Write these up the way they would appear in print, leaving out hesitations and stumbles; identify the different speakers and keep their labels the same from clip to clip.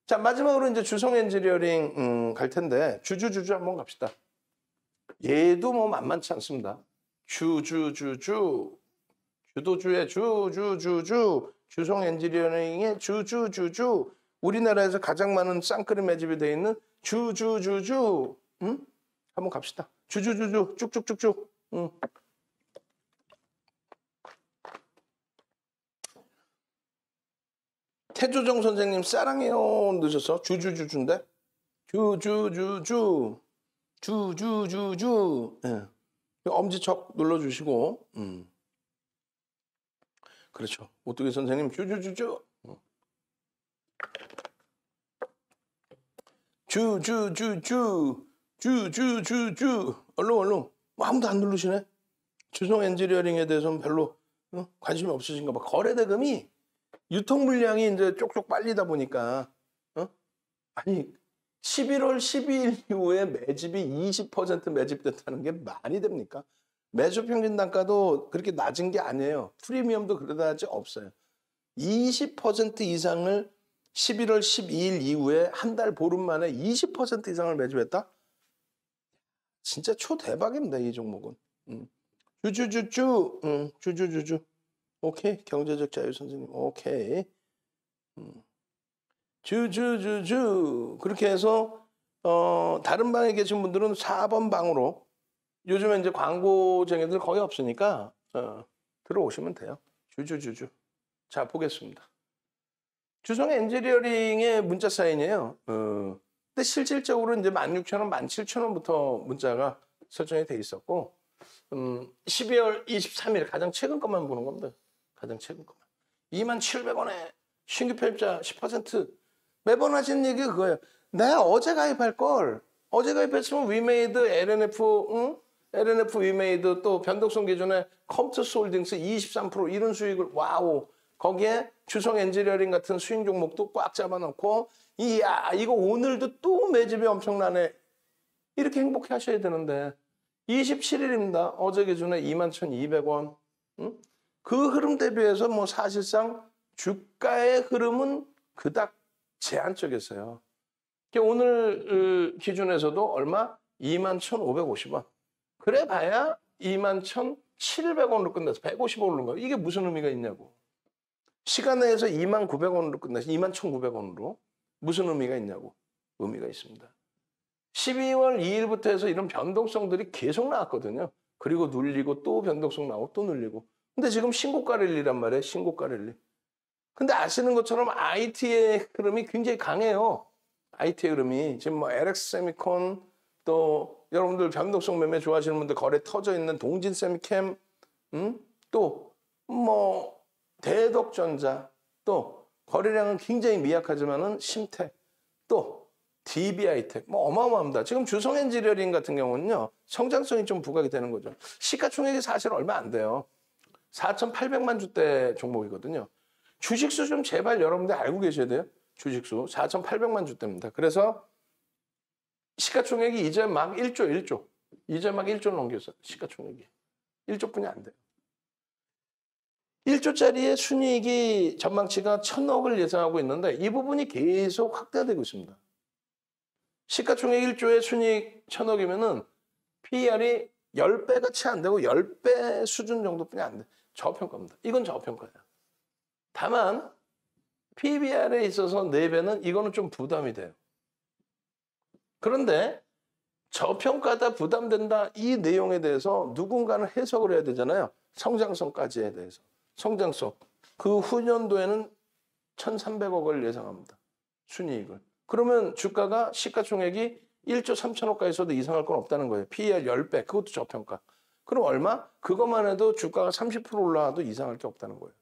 Speaker 1: 자, 마지막으로 이제 주성 엔지니어링 갈 텐데 주주주주 한번 갑시다. 얘도 뭐 만만치 않습니다. 주주주주 주도주의 주주주주 주성 엔지니어링의 주주주주 우리나라에서 가장 많은 쌍끌이 매집이 되어 있는 주주주주 한번 갑시다. 주주주주 쭉쭉쭉쭉 태조정 선생님 사랑해요 넣으셔서 주주주주인데 주주주주 주주주주 예. 엄지척 눌러주시고 그렇죠. 오뚜기 선생님 주주주주 주주주주 주주주주 얼른 뭐 아무도 안 누르시네. 주성 엔지니어링에 대해서는 별로 관심이 없으신가 봐. 거래 대금이 유통 물량이 이제 쪽쪽 빨리다 보니까 아니 11월 12일 이후에 매집이 20% 매집됐다는 게 말이 됩니까? 매수 평균 단가도 그렇게 낮은 게 아니에요. 프리미엄도 그러다지 없어요. 20% 이상을 11월 12일 이후에 한 달 보름 만에 20% 이상을 매집했다? 진짜 초대박입니다, 이 종목은. 주주주주, 주주주주. 오케이, 경제적 자유 선생님, 오케이. 주주주주. 그렇게 해서 다른 방에 계신 분들은 4번 방으로 요즘에 이제 광고쟁이들 거의 없으니까 들어오시면 돼요. 주주주주. 자, 보겠습니다. 주성 엔지니어링의 문자 사인이에요. 근데 실질적으로 이제 16,000원, 17,000원부터 문자가 설정이 돼 있었고 12월 23일 가장 최근 것만 보는 겁니다. 가장 최근 것만. 27,000원에 신규 편입자 10% 매번 하시는 얘기가 그거예요. 내가 어제 가입할 걸. 어제 가입했으면 위메이드, LNF 위메이드 또 변동성 기준에 컴투스 홀딩스 23% 이런 수익을 와우. 거기에 주성 엔지니어링 같은 수익 종목도 꽉 잡아놓고 이야 이거 오늘도 또 매집이 엄청나네. 이렇게 행복해 하셔야 되는데 27일입니다. 어제 기준에 21,200원. 그 흐름 대비해서 뭐 사실상 주가의 흐름은 그닥 제한적이었어요. 오늘 기준에서도 얼마? 21,550원. 그래 봐야 21,700원으로 끝났어. 150원 오른 거예요. 이게 무슨 의미가 있냐고. 시간 내에서 29,000원으로 끝났어. 21,900원으로. 무슨 의미가 있냐고. 의미가 있습니다. 12월 2일부터 해서 이런 변동성들이 계속 나왔거든요. 그리고 눌리고 또 변동성 나오고 또 눌리고. 근데 지금 신고가 랠리란 말이에요. 신고가 랠리. 근데 아시는 것처럼 IT의 흐름이 굉장히 강해요. IT의 흐름이. 지금 뭐 LX 세미콘 또 여러분들 변동성 매매 좋아하시는 분들 거래 터져 있는 동진 세미캠 또 뭐 대덕전자 또 거래량은 굉장히 미약하지만은 심텍 또 DBI텍 뭐 어마어마합니다. 지금 주성 엔지니어링 같은 경우는요. 성장성이 좀 부각이 되는 거죠. 시가총액이 사실 얼마 안 돼요. 4,800만 주대 종목이거든요. 주식수 좀 제발 여러분들 알고 계셔야 돼요. 주식수 4,800만 주대입니다. 그래서 시가총액이 이제 막 1조. 이제 막 1조 넘겼어요. 시가총액이. 1조뿐이 안 돼요. 1조짜리의 순이익이 전망치가 1,000억을 예상하고 있는데 이 부분이 계속 확대되고 있습니다. 시가총액 1조의 순이익 1,000억이면은 PER이 10배가 채 안 되고 10배 수준 정도뿐이 안 돼. 저평가입니다. 이건 저평가예요. 다만 PBR에 있어서 4배는 이거는 좀 부담이 돼요. 그런데 저평가다 부담된다 이 내용에 대해서 누군가는 해석을 해야 되잖아요. 성장성까지에 대해서. 성장성. 그 후년도에는 1,300억을 예상합니다. 순이익을. 그러면 주가가 시가총액이 1조 3천억까지서도 이상할 건 없다는 거예요. PER 10배. 그것도 저평가. 그럼 얼마? 그것만 해도 주가가 30% 올라와도 이상할 게 없다는 거예요.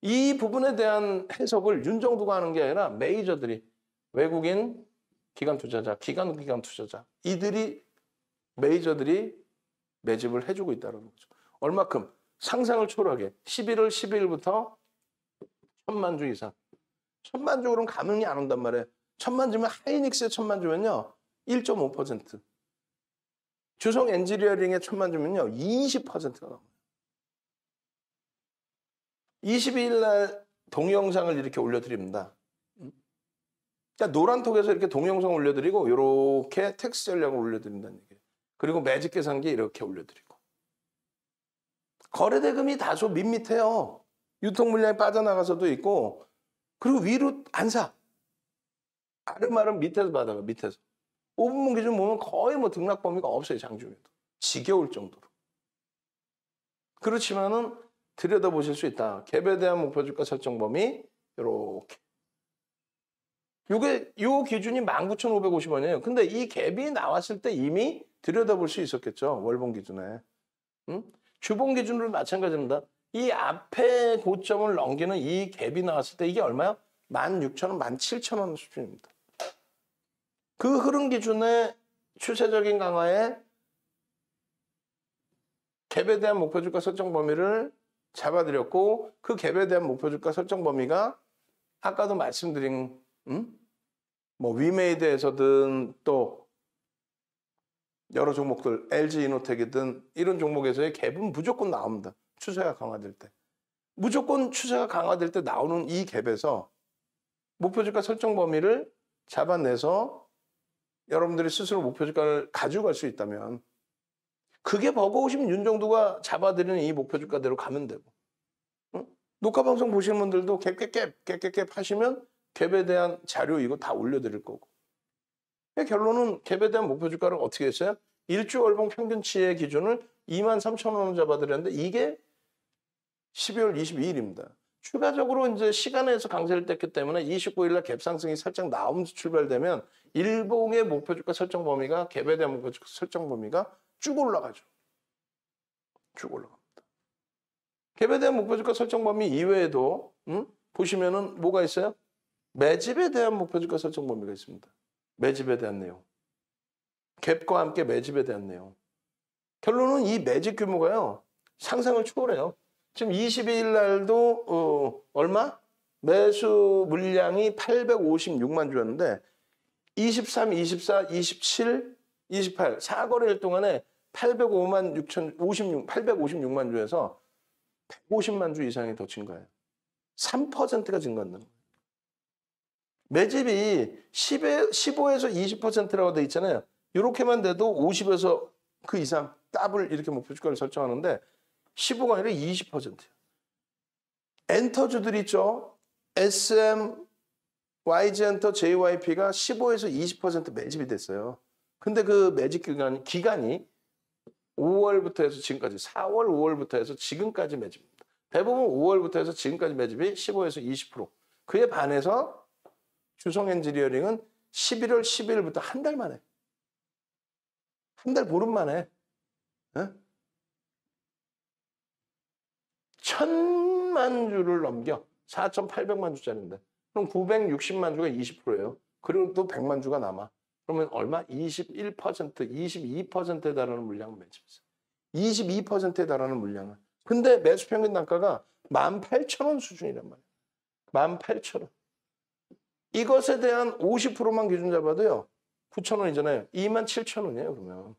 Speaker 1: 이 부분에 대한 해석을 윤정두가 하는 게 아니라 메이저들이 외국인 기관 투자자, 기관 투자자 이들이 메이저들이 매집을 해주고 있다는 거죠. 얼마큼? 상상을 초월하게 11월 12일부터 1,000만 주 이상. 1,000만 주 그러면 감흥이 안 온단 말이에요. 1,000만 주면 하이닉스의 1,000만 주면요. 1.5%. 주성 엔지니어링의 1,000만 주면요. 20%가 넘어요. 22일 날 동영상을 이렇게 올려드립니다. 그러니까 노란톡에서 이렇게 동영상 올려드리고 이렇게 텍스트 전략을 올려드린다는 얘기예요. 그리고 매직 계산기 이렇게 올려드리고. 거래대금이 다소 밋밋해요. 유통 물량이 빠져나가서도 있고 그리고 위로 안 사. 아름아름 밑에서 받아가 밑에서. 5분분 기준 보면 거의 뭐 등락 범위가 없어요. 장중에도. 지겨울 정도로. 그렇지만은 들여다보실 수 있다. 갭에 대한 목표주가 설정 범위 이렇게. 요 기준이 19,550원이에요. 근데 이 갭이 나왔을 때 이미 들여다볼 수 있었겠죠. 월봉 기준에. 응? 주봉 기준으로 마찬가지입니다. 이 앞에 고점을 넘기는 이 갭이 나왔을 때 이게 얼마요? 16,000원, 17,000원 수준입니다. 그 흐름 기준의 추세적인 강화에 갭에 대한 목표주가 설정 범위를 잡아드렸고 그 갭에 대한 목표주가 설정 범위가 아까도 말씀드린 뭐 위메이드에서든 또 여러 종목들 LG이노텍이든 이런 종목에서의 갭은 무조건 나옵니다. 추세가 강화될 때. 무조건 추세가 강화될 때 나오는 이 갭에서 목표주가 설정 범위를 잡아내서 여러분들이 스스로 목표주가를 가져갈 수 있다면 그게 버거우시면 윤정도가 잡아드리는 이 목표주가대로 가면 되고 응? 녹화방송 보시는 분들도 갭 하시면 갭에 대한 자료 이거 다 올려드릴 거고 결론은 갭에 대한 목표주가를 어떻게 했어요? 일주 월봉 평균치의 기준을 23,000원 잡아드렸는데 이게 12월 22일입니다. 추가적으로 이제 시간에서 강세를 뗐기 때문에 29일날 갭 상승이 살짝 나오면서 출발되면 일봉의 목표주가 설정 범위가 갭에 대한 목표주가 설정 범위가 쭉 올라가죠. 쭉 올라갑니다. 갭에 대한 목표주가 설정 범위 이외에도 보시면은 뭐가 있어요? 매집에 대한 목표주가 설정 범위가 있습니다. 매집에 대한 내용. 갭과 함께 매집에 대한 내용. 결론은 이 매집 규모가요. 상상을 초월해요. 지금 22일 날도 얼마? 매수 물량이 856만 주였는데 23, 24, 27, 28 4거래일 동안에 856만 주에서 150만 주 이상이 더 증가해요. 3%가 증가한다는 거예요. 매집이 15에서 20%라고 돼 있잖아요. 이렇게만 돼도 50에서 그 이상 더블 이렇게 목표주가를 설정하는데 15가 아니라 20%예요. 엔터주들 있죠. SM, YG엔터, JYP가 15에서 20% 매집이 됐어요. 근데 그 매집 기간이 5월부터 해서 지금까지 4월, 5월부터 해서 지금까지 매집입니다. 대부분 5월부터 해서 지금까지 매집이 15에서 20%. 그에 반해서 주성엔지니어링은 11월 12일부터 한 달 만에 한 달 보름 만에 1,000만 주를 넘겨 4,800만 주짜리인데 그럼 960만 주가 20%예요. 그리고 또 100만 주가 남아. 그러면 얼마? 21%, 22%에 달하는 물량을 매집했어요. 22%에 달하는 물량을. 근데 매수 평균 단가가 18,000원 수준이란 말이에요. 18,000원. 이것에 대한 50%만 기준 잡아도요. 9,000원이잖아요. 27,000원이에요. 그러면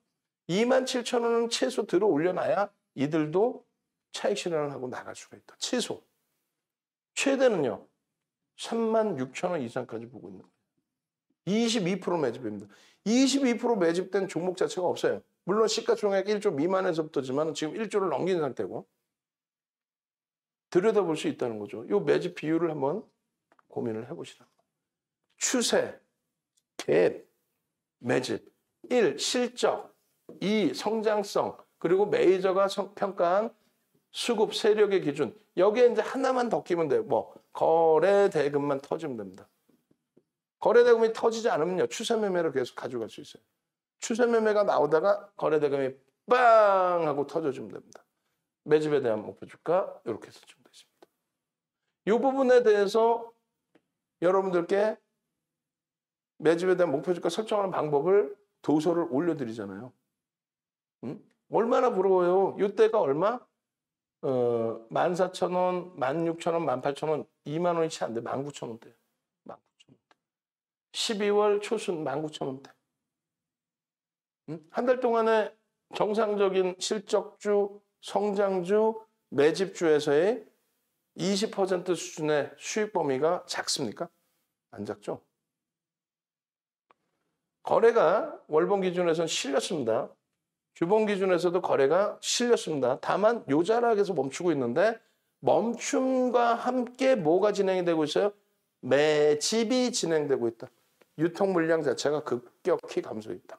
Speaker 1: 27,000원은 최소 들어 올려놔야 이들도 차익 실현을 하고 나갈 수가 있다. 최소. 최대는요. 36,000원 이상까지 보고 있는 거예요. 22% 매집입니다. 22% 매집된 종목 자체가 없어요. 물론 시가총액 1조 미만에서부터지만 지금 1조를 넘긴 상태고 들여다볼 수 있다는 거죠. 이 매집 비율을 한번 고민을 해보시라. 추세, 갭, 매집. 1. 실적. 2. 성장성. 그리고 메이저가 평가한 수급 세력의 기준. 여기에 이제 하나만 더 끼면 돼요. 뭐 거래 대금만 터지면 됩니다. 거래 대금이 터지지 않으면요. 추세 매매를 계속 가져갈 수 있어요. 추세 매매가 나오다가 거래 대금이 빵 하고 터져주면 됩니다. 매집에 대한 목표 주가 이렇게 설정되어 있습니다. 이 부분에 대해서 여러분들께 매집에 대한 목표 주가 설정하는 방법을 도서를 올려드리잖아요. 얼마나 부러워요. 이때가 얼마? 14,000원, 16,000원, 18,000원, 2만 원이 채 안 돼. 19,000원대. 19,000원대. 12월 초순 19,000원대. 한 달 동안에 정상적인 실적주, 성장주, 매집주에서의 20% 수준의 수익 범위가 작습니까? 안 작죠? 거래가 월봉 기준에서는 실렸습니다. 주봉 기준에서도 거래가 실렸습니다. 다만 요 자락에서 멈추고 있는데 멈춤과 함께 뭐가 진행이 되고 있어요? 매집이 진행되고 있다. 유통 물량 자체가 급격히 감소했다.